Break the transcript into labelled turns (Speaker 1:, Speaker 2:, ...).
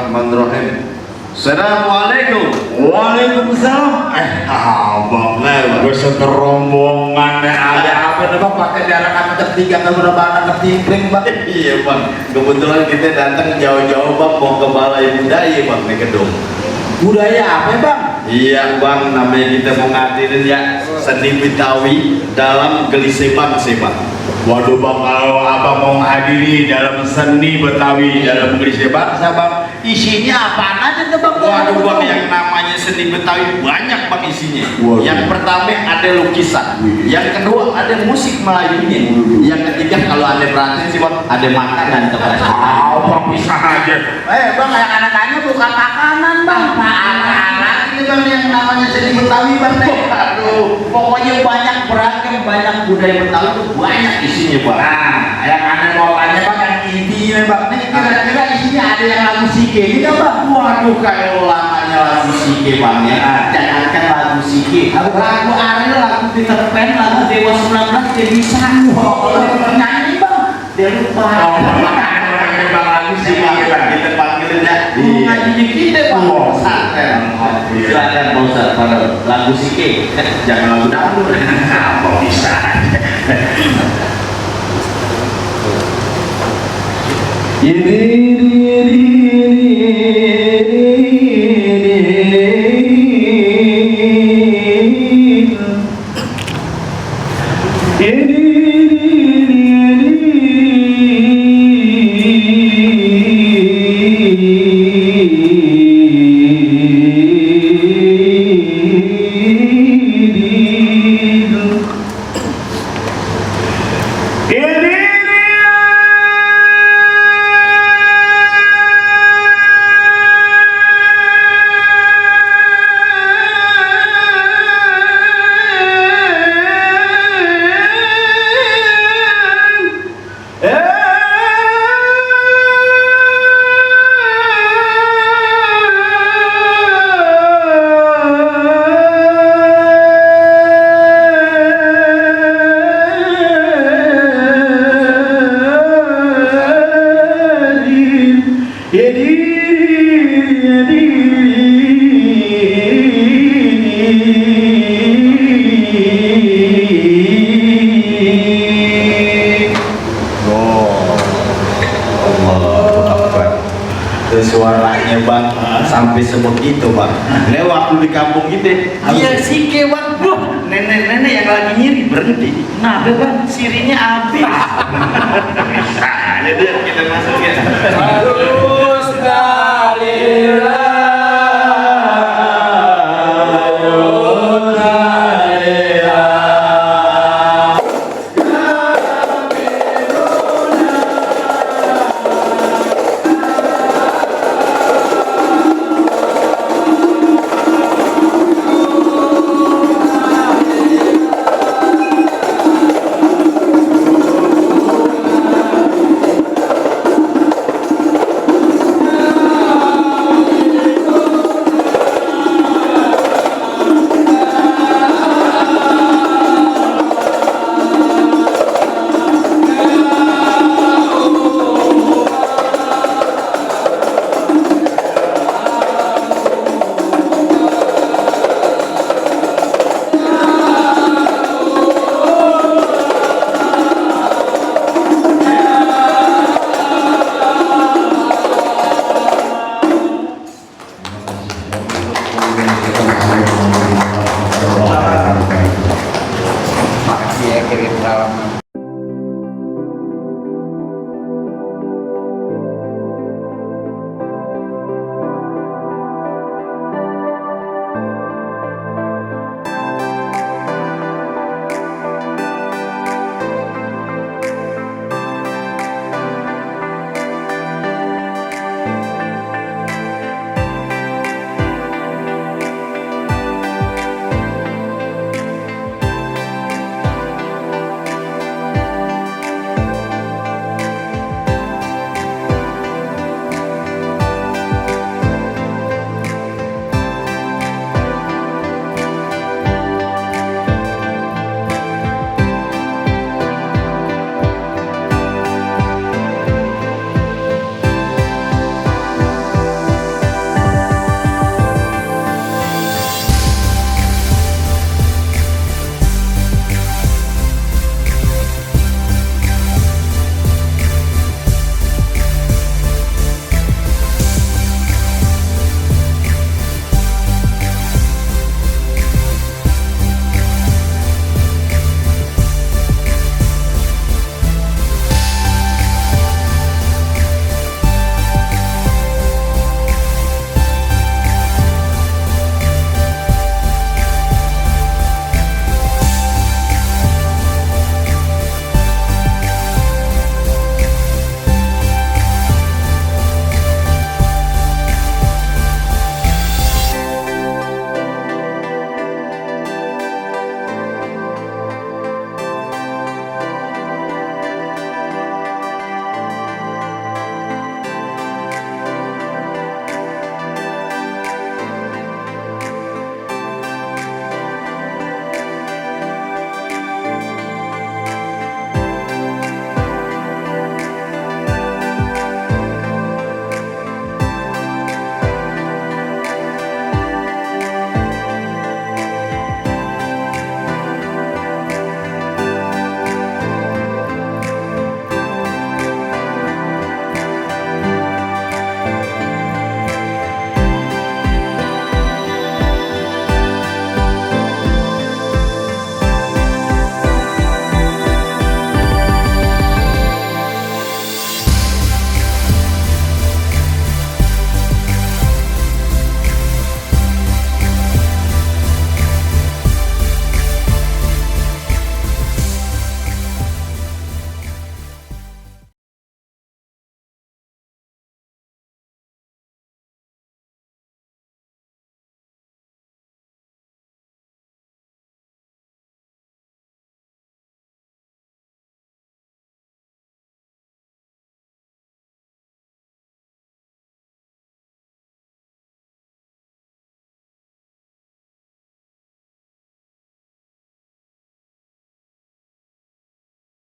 Speaker 1: Bismillahirrahmanirrahim. Assalamualaikum.
Speaker 2: Waalaikumsalam. Abang lewat seterombongan ada apa nih bang? Pakai jarak apa tertiga kan udah banget tertimpring bang?
Speaker 1: Iya bang, kebetulan kita datang jauh-jauh bang mau ke Balai Budaya bang nih gedung.
Speaker 2: Budaya apa ya bang?
Speaker 1: Iya bang, namanya kita mau ngadirin ya seni Betawi dalam gelisebang bang.
Speaker 2: Waduh bang, kalau abang mau menghadiri dalam seni Betawi dalam gelisah bangsa bang, isinya apaan aja tuh bang?
Speaker 1: Waduh bang, yang namanya seni Betawi banyak bang isinya.
Speaker 2: Waduh.
Speaker 1: Yang pertama ada lukisan, yang kedua ada musik Melayunya, yang ketiga kalau ada perhatian sih bang ada makanan tuh bang.
Speaker 2: Bang bisa aja.
Speaker 3: Bang, yang anak-anaknya bukan makanan bang. Makanan ini bang yang namanya seni Betawi bang.
Speaker 1: Aduh,
Speaker 3: Pokoknya banyak beragam, banyak budaya Betawi itu banyak isinya bang.
Speaker 2: Nah, yang aneh mau tanya bang, yang intinya bang, nih
Speaker 3: Kira-kira isinya ada yang lagu Sike ini kan bang?
Speaker 1: waduh kayak lamanya lagu Sike bang ya. Jangankan lagu Sike,
Speaker 3: Lagu Ariel, lagu Peter Pan, lagu Dewa 19 dia bisa. Nyanyi bang, dia lupa.
Speaker 2: bang lagu sih bang.
Speaker 1: kita panggilin ya.
Speaker 3: Ngajinya kita bang.
Speaker 1: Pesantren. Silakan Pak Ustaz, pada lagu Sike, jangan lagu dangdut.
Speaker 2: Apa bisa aja.
Speaker 1: Suaranya bang sampai sebegitu bang. Ini waktu di kampung kita, iya Sike bang. Wah, nenek-nenek yang lagi nyiri berhenti. Nah, bang, sirinya habis. Ada deh kita masuk ya.
Speaker 3: Terus dalil